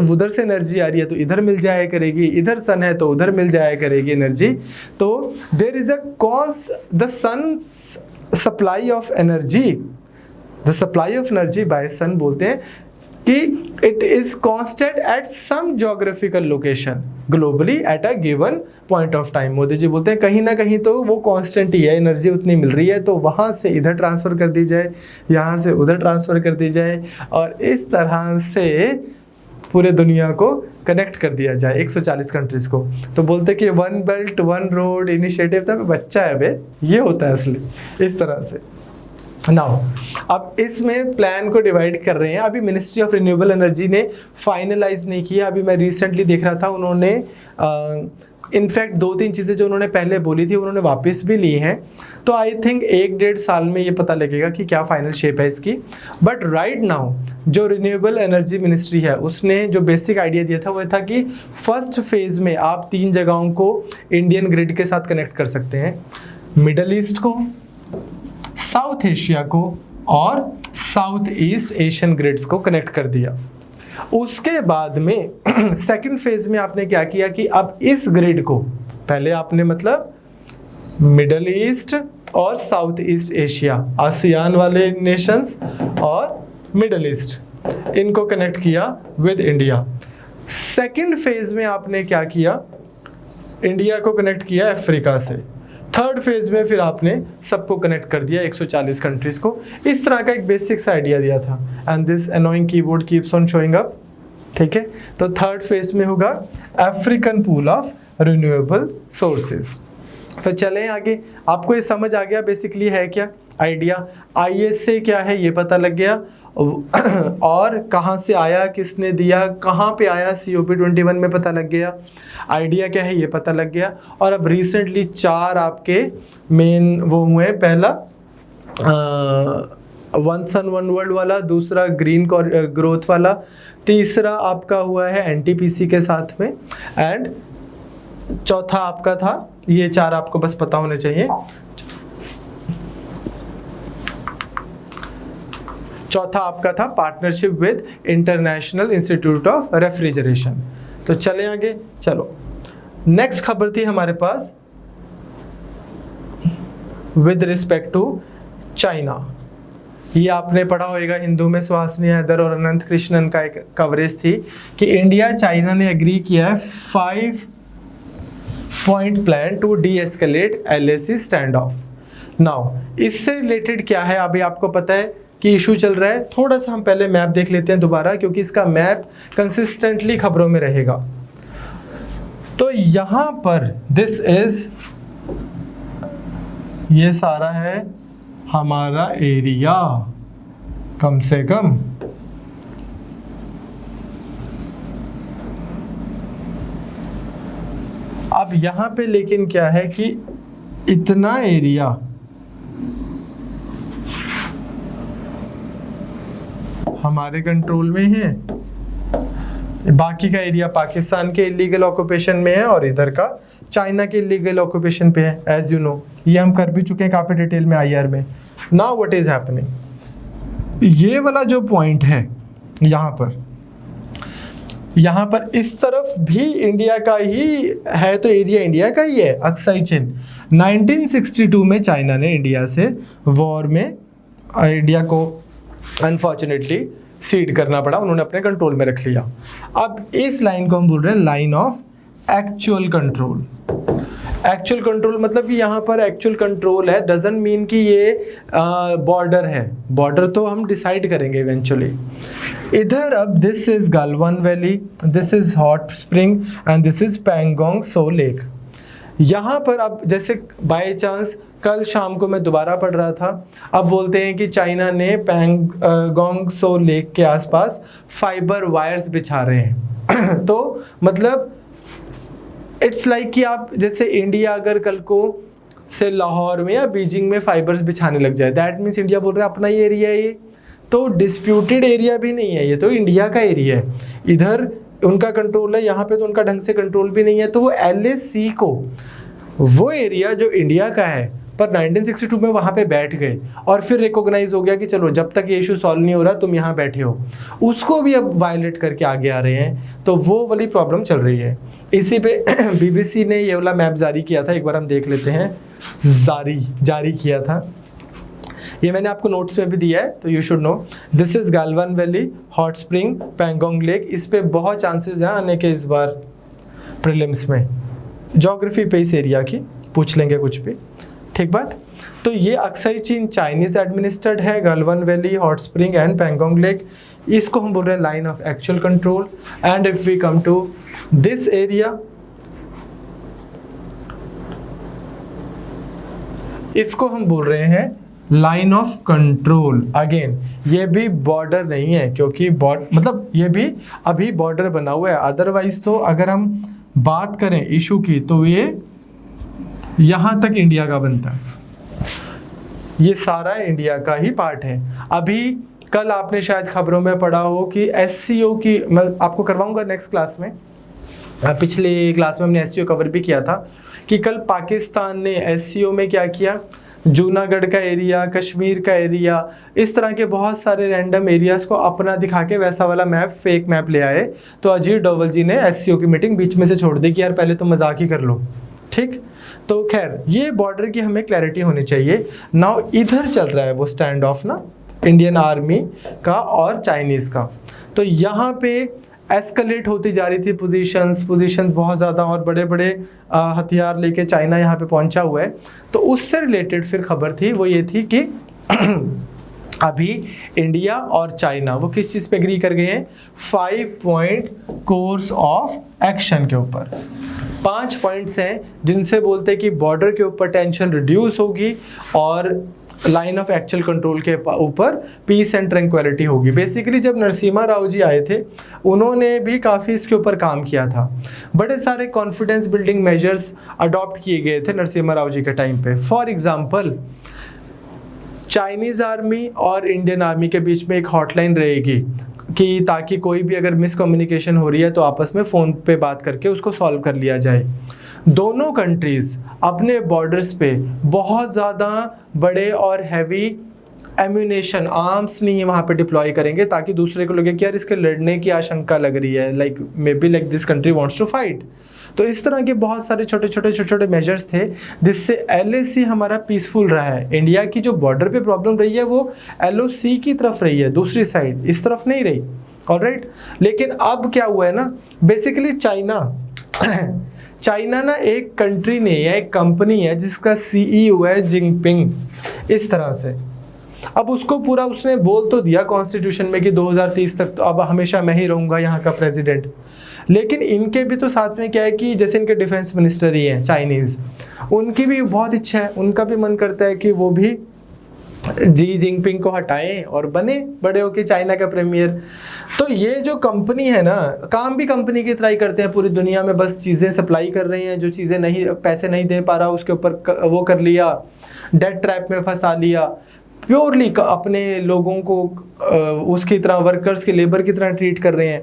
[SPEAKER 1] उधर से एनर्जी आ रही है तो इधर मिल जाया करेगी, इधर सन है तो उधर मिल जाया करेगी एनर्जी। तो there is a cause the sun supply of energy the supply of energy by sun बोलते हैं कि इट इज constant at some geographical location globally at a given point of time. Modi ji बोलते हैं कहीं ना कहीं तो वो कांस्टेंट ही है, एनर्जी उतनी मिल रही है तो वहाँ से इधर ट्रांसफ़र कर दी जाए, यहाँ से उधर ट्रांसफ़र कर दी जाए और इस तरह से पूरे दुनिया को कनेक्ट कर दिया जाए 140 कंट्रीज़ को। तो बोलते कि one belt one road initiative था, बच्चा है बे, ये होता है असली इस तरह से। नाउ अब इसमें प्लान को डिवाइड कर रहे हैं। अभी मिनिस्ट्री ऑफ रिन्यूएबल एनर्जी ने फाइनलाइज नहीं किया। अभी मैं रिसेंटली देख रहा था, उन्होंने इनफैक्ट 2-3 चीज़ें जो उन्होंने पहले बोली थी उन्होंने वापस भी ली हैं। तो आई थिंक 1-1.5 साल में ये पता लगेगा कि क्या फाइनल शेप है इसकी। बट राइट नाउ जो रिन्यूएबल एनर्जी मिनिस्ट्री है उसने जो बेसिक आइडिया दिया था वो था कि फर्स्ट फेज़ में आप 3 जगहों को इंडियन ग्रिड के साथ कनेक्ट कर सकते हैं, मिडल ईस्ट को, साउथ एशिया को और साउथ ईस्ट एशियन ग्रिड्स को कनेक्ट कर दिया। उसके बाद में सेकंड फेज में आपने क्या किया कि अब इस ग्रिड को पहले आपने मतलब मिडल ईस्ट और साउथ ईस्ट एशिया, आसियान वाले नेशंस और मिडल ईस्ट, इनको कनेक्ट किया विद इंडिया। सेकंड फेज में आपने क्या किया, इंडिया को कनेक्ट किया अफ्रीका से। थर्ड फेज में फिर आपने सबको कनेक्ट कर दिया 140 कंट्रीज को। इस तरह का एक बेसिक सा आइडिया दिया था। And this annoying keyboard keeps on showing up, ठीक है। तो थर्ड फेज में होगा African pool of renewable sources. तो चलें आगे, आपको ये समझ आ गया बेसिकली है क्या आइडिया। ISA क्या है ये पता लग गया, और कहाँ से आया, किसने दिया, कहाँ पे आया, COP21 में पता लग गया। आइडिया क्या है ये पता लग गया। और अब रिसेंटली 4 आपके मेन वो हुए, पहला वन सन वन वर्ल्ड वाला, दूसरा ग्रीन ग्रोथ वाला, तीसरा आपका हुआ है NTPC के साथ में, एंड चौथा आपका था, ये 4 आपको बस पता होने चाहिए। चौथा आपका था partnership with international institute of refrigeration. तो चले आगे, चलो नेक्स्ट खबर थी हमारे पास विद रिस्पेक्ट टू चाइना। ये आपने पढ़ा होगा, हिंदू में सुहासिनी हैदर और अनंत कृष्णन का एक कवरेज थी कि इंडिया चाइना ने एग्री किया है 5 point plan to de escalate LAC standoff. Now इससे रिलेटेड क्या है, अभी आपको पता है कि इशू चल रहा है। थोड़ा सा हम पहले मैप देख लेते हैं दोबारा, क्योंकि इसका मैप कंसिस्टेंटली खबरों में रहेगा। तो यहां पर दिस इज, ये सारा है हमारा एरिया, कम से कम अब यहां पे लेकिन क्या है कि इतना एरिया हमारे कंट्रोल में है, बाकी का एरिया पाकिस्तान के इलीगल ऑक्यूपेशन में है और इधर का चाइना के इलीगल ऑक्यूपेशन पे है। एज यू नो, ये हम कर भी चुके हैं काफ़ी डिटेल में IR में। नाउ व्हाट इज हैपनिंग, ये वाला जो पॉइंट है यहाँ पर इस तरफ भी इंडिया का ही है, तो एरिया इंडिया का ही है, अक्साई चीन। 1962 में चाइना ने इंडिया से वॉर में इंडिया को अनफॉर्चुनेटली सीड करना पड़ा, उन्होंने अपने कंट्रोल में रख लिया। अब इस लाइन को हम बोल रहे हैं line of actual control. Actual control मतलब कि यहाँ पर एक्चुअल कंट्रोल है, डजंट मीन कि ये बॉर्डर है। बॉर्डर तो हम डिसाइड करेंगे इवेंचुअली। इधर अब this is Galwan valley, this is hot spring and this is Pangong so lake. यहाँ पर अब जैसे बाय चांस कल शाम को मैं दोबारा पढ़ रहा था, अब बोलते हैं कि चाइना ने पैंगोंग सो लेक के आसपास फाइबर वायर्स बिछा रहे हैं। तो मतलब इट्स लाइक कि आप जैसे इंडिया अगर कल को से लाहौर में या बीजिंग में फाइबर्स बिछाने लग जाए, दैट मीन्स इंडिया बोल रहा है अपना ही एरिया है ये, तो डिस्प्यूटेड एरिया भी नहीं है, ये तो इंडिया का एरिया है। इधर उनका कंट्रोल है, यहाँ पे तो उनका ढंग से कंट्रोल भी नहीं है। तो वो LAC को, वो एरिया जो इंडिया का है, पर 1962 में वहाँ पे बैठ गए और फिर रिकॉग्नाइज हो गया कि चलो जब तक ये इशू सॉल्व नहीं हो रहा तुम यहाँ बैठे हो, उसको भी अब वायलेट करके आगे आ रहे हैं। तो वो वाली प्रॉब्लम चल रही है। इसी पे BBC ने ये वाला मैप जारी किया था, एक बार हम देख लेते हैं। जारी किया था ये मैंने आपको नोट्स में भी दिया है, तो you should know. This is Galwan valley, hot spring, Pangong lake. इस पे बहुत चांसेस हैं आने के इस बार प्रीलिम्स में, ज्योग्राफी पे इस एरिया की पूछ लेंगे कुछ भी, ठीक बात। तो ये अक्सई चीन चाइनीज एडमिनिस्ट्रेड है, Galwan valley, hot spring and Pangong lake. इसको हम बोल रहे हैं line of actual control. And if we come to this area, इसको हम बोल रहे हैं लाइन ऑफ कंट्रोल। अगेन ये भी बॉर्डर नहीं है, क्योंकि मतलब ये भी अभी बॉर्डर बना हुआ है। अदरवाइज तो अगर हम बात करें इशू की, तो ये यहां तक इंडिया का बनता है, ये सारा इंडिया का ही पार्ट है। अभी कल आपने शायद खबरों में पढ़ा हो कि SCO की, मैं आपको करवाऊंगा नेक्स्ट क्लास में, पिछले क्लास में हमने SCO कवर भी किया था, कि कल पाकिस्तान ने SCO में क्या किया, जूनागढ़ का एरिया, कश्मीर का एरिया, इस तरह के बहुत सारे रैंडम एरियाज को अपना दिखा के वैसा वाला मैप, फेक मैप ले आए। तो अजीत डोवल जी ने SCO की मीटिंग बीच में से छोड़ दी कि यार पहले तो मजाक ही कर लो, ठीक। तो खैर ये बॉर्डर की हमें क्लैरिटी होनी चाहिए। नाउ इधर चल रहा है वो स्टैंड ऑफ ना, इंडियन आर्मी का और चाइनीज़ का। तो यहाँ पे एस्केलेट होती जा रही थी पोजीशंस बहुत ज़्यादा, और बड़े बड़े हथियार लेके चाइना यहाँ पे पहुँचा हुआ है। तो उससे रिलेटेड फिर खबर थी, वो ये थी कि अभी इंडिया और चाइना वो किस चीज़ पे एग्री कर गए हैं, 5 पॉइंट कोर्स ऑफ एक्शन के ऊपर। 5 पॉइंट्स हैं जिनसे बोलते हैं कि बॉर्डर के ऊपर टेंशन रिड्यूस होगी और लाइन ऑफ एक्चुअल कंट्रोल के ऊपर पीस एंड ट्रैंक्विलिटी होगी। बेसिकली जब नरसिम्हा राव जी आए थे, उन्होंने भी काफ़ी इसके ऊपर काम किया था। बड़े सारे कॉन्फिडेंस बिल्डिंग मेजर्स अडॉप्ट किए गए थे नरसिम्हा राव जी के टाइम पे। फॉर एग्जांपल, चाइनीज़ आर्मी और इंडियन आर्मी के बीच में एक हॉटलाइन रहेगी कि ताकि कोई भी अगर मिसकम्युनिकेशन हो रही है तो आपस में फ़ोन पे बात करके उसको सॉल्व कर लिया जाए। दोनों कंट्रीज़ अपने बॉर्डर्स पे बहुत ज़्यादा बड़े और हैवी एम्यूनेशन, आर्म्स नहीं वहाँ पे डिप्लॉय करेंगे, ताकि दूसरे को लगे कि यार इसके लड़ने की आशंका लग रही है, like maybe like this country wants to fight. तो इस तरह के बहुत सारे छोटे छोटे मेजर्स थे जिससे LAC हमारा पीसफुल रहा है। इंडिया की जो बॉर्डर पे प्रॉब्लम रही है वो LOC की तरफ रही है, दूसरी साइड, इस तरफ नहीं रही। ऑलराइट, लेकिन अब क्या हुआ है ना, बेसिकली चाइना ना एक कंट्री नहीं है, एक कंपनी है जिसका CEO है जिनपिंग। इस तरह से अब उसको पूरा उसने बोल तो दिया कॉन्स्टिट्यूशन में कि 2030 तक तो अब हमेशा मैं ही रहूँगा यहाँ का प्रेसिडेंट। लेकिन इनके भी तो साथ में क्या है कि जैसे इनके डिफेंस मिनिस्टर ही हैं चाइनीज़, उनकी भी बहुत इच्छा है, उनका भी मन करता है कि वो भी जी जिनपिंग को हटाएं और बने बड़े होके चाइना का प्रीमियर। तो ये जो कंपनी है ना, काम भी कंपनी की तरह ही करते हैं पूरी दुनिया में, बस चीज़ें सप्लाई कर रही हैं, जो चीज़ें नहीं, पैसे नहीं दे पा रहा उसके ऊपर वो कर लिया, डेट ट्रैप में फंसा लिया, प्योरली अपने लोगों को उसकी तरह, वर्कर्स के लेबर की तरह ट्रीट कर रहे हैं।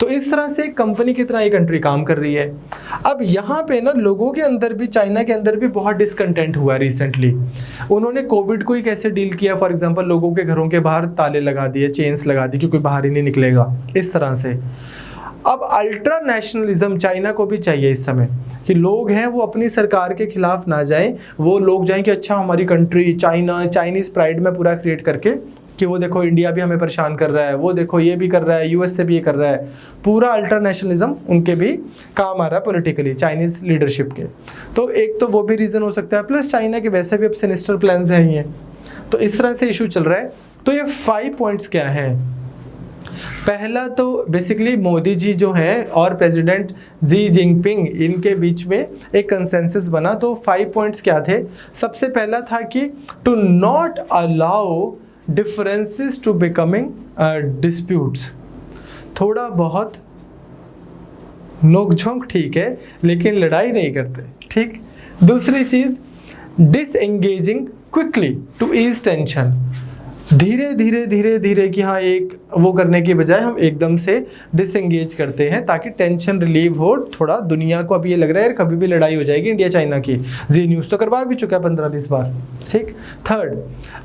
[SPEAKER 1] तो इस तरह से कंपनी की तरह ये कंट्री काम कर रही है। अब यहाँ पे ना लोगों के अंदर भी, चाइना के अंदर भी बहुत डिसकंटेंट हुआ रिसेंटली। उन्होंने कोविड को ही कैसे डील किया, फॉर एग्जांपल लोगों के घरों के बाहर ताले लगा दिए, चेन्स लगा दी कि कोई बाहर ही नहीं निकलेगा, इस तरह से। अब अल्ट्रा नेशनलिज्म चाइना को भी चाहिए इस समय कि लोग हैं वो अपनी सरकार के खिलाफ ना जाएं, वो लोग जाएं कि अच्छा हमारी कंट्री चाइना, चाइनीज़ प्राइड में पूरा क्रिएट करके कि वो देखो इंडिया भी हमें परेशान कर रहा है, वो देखो ये भी कर रहा है, US से भी ये कर रहा है। पूरा अल्ट्रा नेशनलिज्म उनके भी काम आ रहा है पॉलिटिकली, चाइनीज़ लीडरशिप के। तो एक तो वो भी रीज़न हो सकता है, प्लस चाइना के वैसे भी अब सिनिस्टर प्लान्स हैं ये, तो इस तरह से इशू चल रहा है। तो ये 5 पॉइंट्स क्या हैं? पहला तो बेसिकली मोदी जी जो हैं और प्रेसिडेंट जी जिनपिंग, इनके बीच में एक कंसेंसस बना। तो 5 पॉइंट्स क्या थे? सबसे पहला था कि to not allow differences to becoming disputes. थोड़ा बहुत नोकझोंक ठीक है, लेकिन लड़ाई नहीं करते, ठीक। दूसरी चीज़, डिसएंगेजिंग क्विकली टू ईज टेंशन। धीरे धीरे कि हाँ एक वो करने की बजाय हम एकदम से डिसएंगेज करते हैं ताकि टेंशन रिलीव हो थोड़ा। दुनिया को अब ये लग रहा है यार कभी भी लड़ाई हो जाएगी इंडिया चाइना की, जी न्यूज़ तो करवा भी चुका है 15-20 बार, ठीक। Third,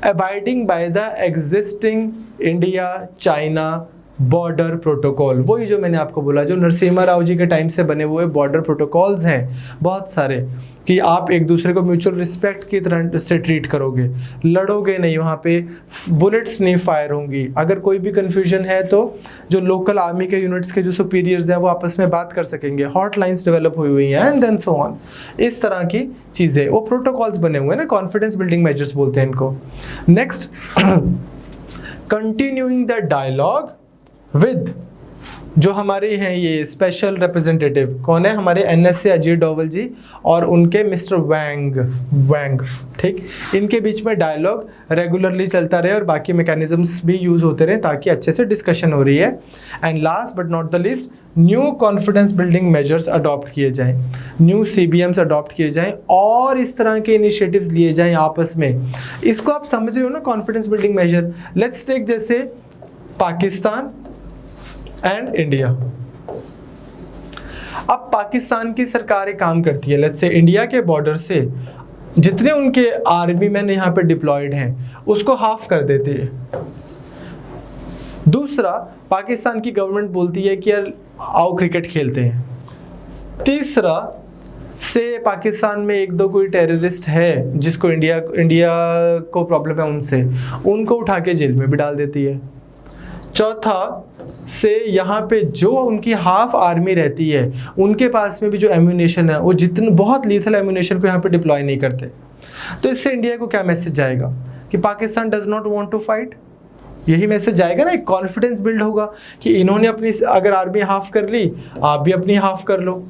[SPEAKER 1] abiding by the existing India China border protocol, वही जो मैंने आपको बोला, जो नरसिम्हा राव जी के टाइम से बने हुए बॉर्डर प्रोटोकॉल्स हैं बहुत सारे, कि आप एक दूसरे को म्यूचुअल रिस्पेक्ट की तरह से ट्रीट करोगे, लड़ोगे नहीं, वहाँ पे बुलेट्स नहीं फायर होंगी, अगर कोई भी कन्फ्यूजन है तो जो लोकल आर्मी के यूनिट्स के जो सुपीरियर्स हैं वो आपस में बात कर सकेंगे, हॉटलाइंस डेवलप हुई हैं एंड देन सो ऑन, इस तरह की चीज़ें, वो प्रोटोकॉल्स बने हुए हैं ना, कॉन्फिडेंस बिल्डिंग मेजर्स बोलते हैं इनको। Next, continuing the dialogue with, जो हमारे हैं ये स्पेशल रिप्रेजेंटेटिव कौन है, हमारे NSA अजय डोवल जी और उनके मिस्टर वैंग, ठीक, इनके बीच में डायलॉग रेगुलरली चलता रहे और बाकी मैकेनिज्म्स भी यूज़ होते रहे ताकि अच्छे से डिस्कशन हो रही है। And last but not the least, new confidence building measures adopt किए जाएं, न्यू CBMs अडॉप्ट किए जाएं और इस तरह के इनिशिएटिव्स लिए जाएं आपस में। इसको आप समझ रहे हो ना, confidence building measure. Let's take जैसे पाकिस्तान एंड इंडिया। अब पाकिस्तान की सरकार एक काम करती है, लेट्स से इंडिया के बॉर्डर से जितने उनके आर्मी मैन यहाँ पे डिप्लॉयड हैं उसको हाफ कर देते हैं। दूसरा, पाकिस्तान की गवर्नमेंट बोलती है कि यार आओ क्रिकेट खेलते हैं। तीसरा, से पाकिस्तान में एक दो कोई टेररिस्ट है जिसको इंडिया को प्रॉब्लम है उनसे, उनको उठा के जेल में भी डाल देती है। चौथा, से यहाँ पे जो उनकी हाफ आर्मी रहती है उनके पास में भी जो एम्यूनेशन है वो जितने बहुत लीथल एम्यूनेशन को यहाँ पे डिप्लॉय नहीं करते। तो इससे इंडिया को क्या मैसेज जाएगा कि Pakistan does not want to fight, यही मैसेज जाएगा ना, एक कॉन्फिडेंस बिल्ड होगा कि इन्होंने अपनी अगर आर्मी हाफ कर ली आप भी अपनी हाफ कर लो,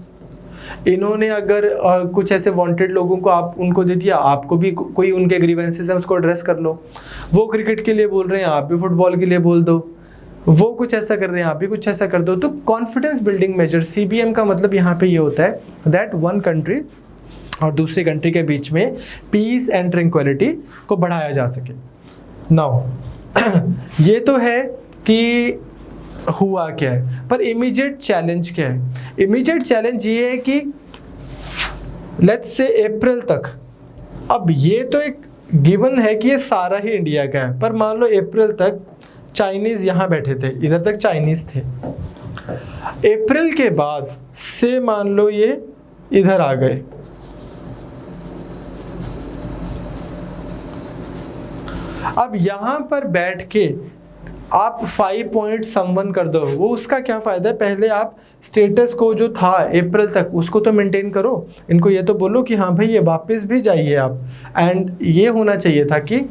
[SPEAKER 1] इन्होंने अगर कुछ ऐसे वांटेड लोगों को आप उनको दे दिया, आपको भी कोई उनके ग्रीवेंसेस है उसको एड्रेस कर लो, वो क्रिकेट के लिए बोल रहे हैं आप भी फुटबॉल के लिए बोल दो, वो कुछ ऐसा कर रहे हैं आप भी कुछ ऐसा कर दो। तो कॉन्फिडेंस बिल्डिंग मेजर CBM का मतलब यहाँ पे ये होता है दैट वन कंट्री और दूसरी कंट्री के बीच में पीस एंड ट्रैंक्विलिटी को बढ़ाया जा सके। नाउ ये तो है कि हुआ क्या है, पर इमीडिएट चैलेंज क्या है। इमीडिएट चैलेंज ये है कि लेट्स से अप्रैल तक, अब ये तो एक गिवन है कि ये सारा ही इंडिया का है, पर मान लो अप्रैल तक चाइनीज यहाँ बैठे थे, इधर तक चाइनीज थे, अप्रैल के बाद से मान लो ये इधर आ गए, अब यहाँ पर बैठ के आप 5 पॉइंट समवन कर दो, वो उसका क्या फ़ायदा है। पहले आप स्टेटस को जो था अप्रैल तक उसको तो मेंटेन करो, इनको ये तो बोलो कि हाँ भाई ये वापस भी जाइए आप, एंड ये होना चाहिए था कि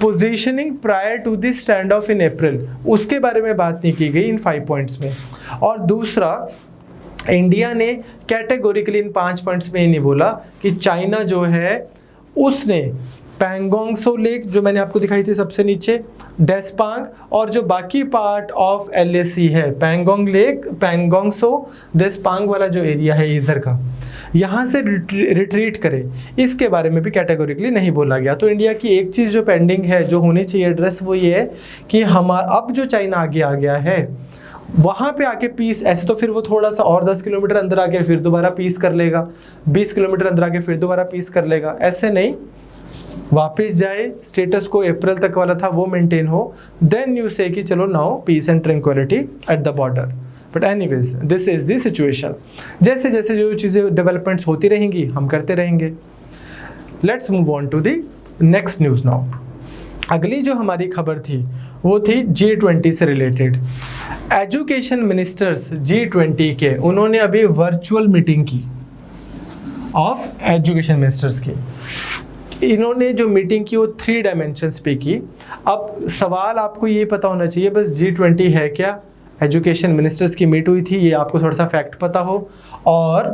[SPEAKER 1] positioning prior to the stand off in April, उसके बारे में बात नहीं की गई इन 5 पॉइंट्स में। और दूसरा, इंडिया ने कैटेगोरिकली इन 5 पॉइंट्स में ये नहीं बोला कि चाइना जो है उसने पैंगोंग सो लेक जो मैंने आपको दिखाई थी सबसे नीचे, डेस्पांग और जो बाकी पार्ट ऑफ LAC है, पैंगोंग लेक, पैंगोंग सो, डेस्पांग वाला जो एरिया है इधर का, यहाँ से रिट्रीट करे, इसके बारे में भी कैटेगोरिकली नहीं बोला गया। तो इंडिया की एक चीज़ जो पेंडिंग है, जो होनी चाहिए एड्रेस, वो ये है कि हमारा अब जो चाइना आगे आ गया है वहाँ पे आके पीस, ऐसे तो फिर वो थोड़ा सा और 10 किलोमीटर अंदर आके फिर दोबारा पीस कर लेगा, 20 किलोमीटर अंदर आके फिर दोबारा पीस कर लेगा, ऐसे नहीं, वापस जाए, स्टेटस को अप्रैल तक वाला था वो मेंटेन हो, देन यू से कि चलो now peace and tranquillity at the border. But anyways this is the situation. जैसे जैसे जो चीज़ें डेवलपमेंट्स होती रहेंगी हम करते रहेंगे। Let's move on to the next news now. अगली जो हमारी खबर थी वो थी G20 से रिलेटेड। एजुकेशन मिनिस्टर्स G20 के, उन्होंने अभी वर्चुअल मीटिंग की ऑफ एजुकेशन मिनिस्टर्स की। इन्होंने जो मीटिंग की वो 3 डायमेंशंस पे की। अब सवाल आपको ये पता होना चाहिए बस G20 है क्या, एजुकेशन मिनिस्टर्स की मीट हुई थी, ये आपको थोड़ा सा फैक्ट पता हो, और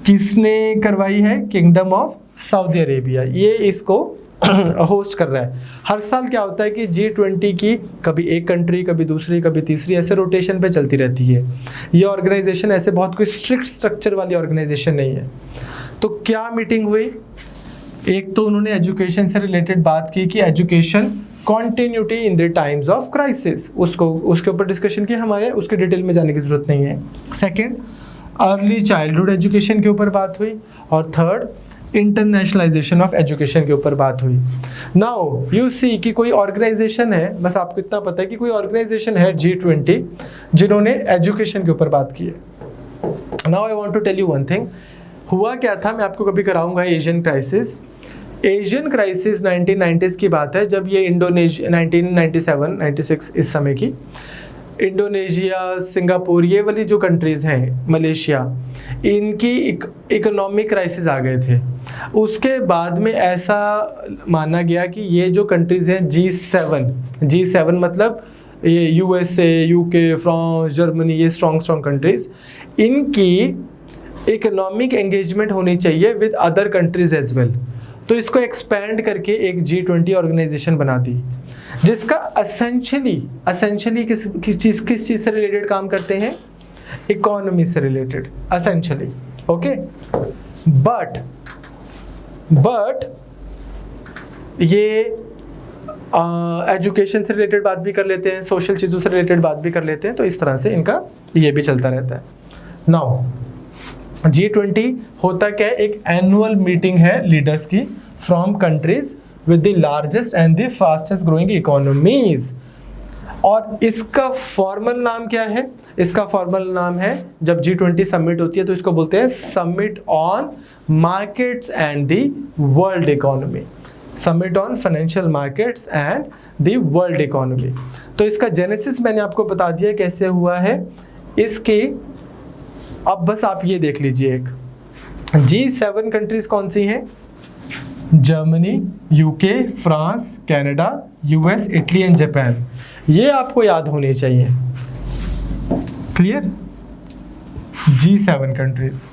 [SPEAKER 1] किसने करवाई है, किंगडम ऑफ सऊदी अरेबिया, ये इसको होस्ट कर रहा है। हर साल क्या होता है कि G20 की कभी एक कंट्री, कभी दूसरी, कभी तीसरी, ऐसे रोटेशन पे चलती रहती है। ये ऑर्गेनाइजेशन ऐसे बहुत कोई स्ट्रिक्ट स्ट्रक्चर वाली ऑर्गेनाइजेशन नहीं है। तो क्या मीटिंग हुई, एक तो उन्होंने एजुकेशन से रिलेटेड बात की कि education continuity in the times of crisis, उसके ऊपर डिस्कशन की, हमारे उसके डिटेल में जाने की ज़रूरत नहीं है। सेकंड, अर्ली चाइल्डहुड एजुकेशन के ऊपर बात हुई, और थर्ड, इंटरनेशनलाइजेशन ऑफ एजुकेशन के ऊपर बात हुई। नाउ यू सी कि कोई ऑर्गेनाइजेशन है, बस आपको इतना पता है कि कोई ऑर्गेनाइजेशन है G20 जिन्होंने एजुकेशन के ऊपर बात की है। Now I want to tell you one thing, हुआ क्या था, मैं आपको कभी कराऊंगा Asian crisis. Asian crisis 1990s की बात है, जब ये इंडोनेशिया 1997 96 इस समय की इंडोनेशिया, सिंगापुर, ये वाली जो कंट्रीज़ हैं, मलेशिया, इनकी इकोनॉमिक क्राइसिस आ गए थे। उसके बाद में ऐसा माना गया कि ये जो कंट्रीज़ हैं G7 मतलब ये USA, UK, फ्रांस, जर्मनी, ये स्ट्रॉन्ग कंट्रीज़, इनकी इकोनॉमिक एंगेजमेंट होनी चाहिए with other countries as well. तो इसको एक्सपैंड करके एक G20 ऑर्गेनाइजेशन बना दी, जिसका असेंशली किस चीज़ से रिलेटेड काम करते हैं, इकोनॉमी से रिलेटेड असेंशली। ओके, बट ये एजुकेशन से रिलेटेड बात भी कर लेते हैं, सोशल चीज़ों से रिलेटेड बात भी कर लेते हैं, तो इस तरह से इनका ये भी चलता रहता है। नाउ G20 होता क्या है, एक एनुअल मीटिंग है लीडर्स की from countries with the largest and the fastest growing economies. और इसका फॉर्मल नाम क्या है, इसका फॉर्मल नाम है, जब G20 समिट होती है तो इसको बोलते हैं summit on markets and the world economy, summit on financial markets and the world economy. तो इसका जेनेसिस मैंने आपको बता दिया कैसे हुआ है इसके। अब बस आप ये देख लीजिए, एक G7 कंट्रीज कौन सी हैं, Germany, UK, France, Canada, US, Italy and Japan. ये आपको याद होने चाहिए, clear. G7 countries,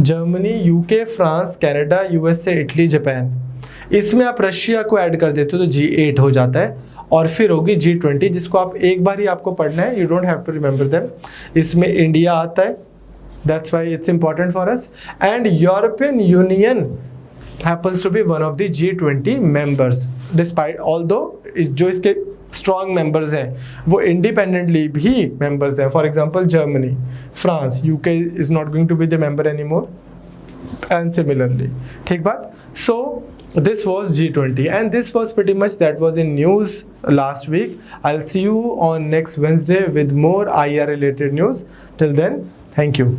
[SPEAKER 1] Germany, UK, France, Canada, USA, Italy, Japan. इसमें आप रशिया को ऐड कर देते हो तो G8 हो जाता है, और फिर होगी G20, जिसको आप एक बार ही आपको पढ़ना है, you don't have to remember them. इसमें इंडिया आता है, that's why it's important for us, and European Union happens to be one of the G20 members, despite although जो इसके strong members हैं वो independently भी members हैं, for example Germany, France, UK is not going to be the member anymore and similarly, ठीक बात। So this was G20 and this was pretty much that was in news last week. I'll see you on next Wednesday with more IR related news. Till then, thank you.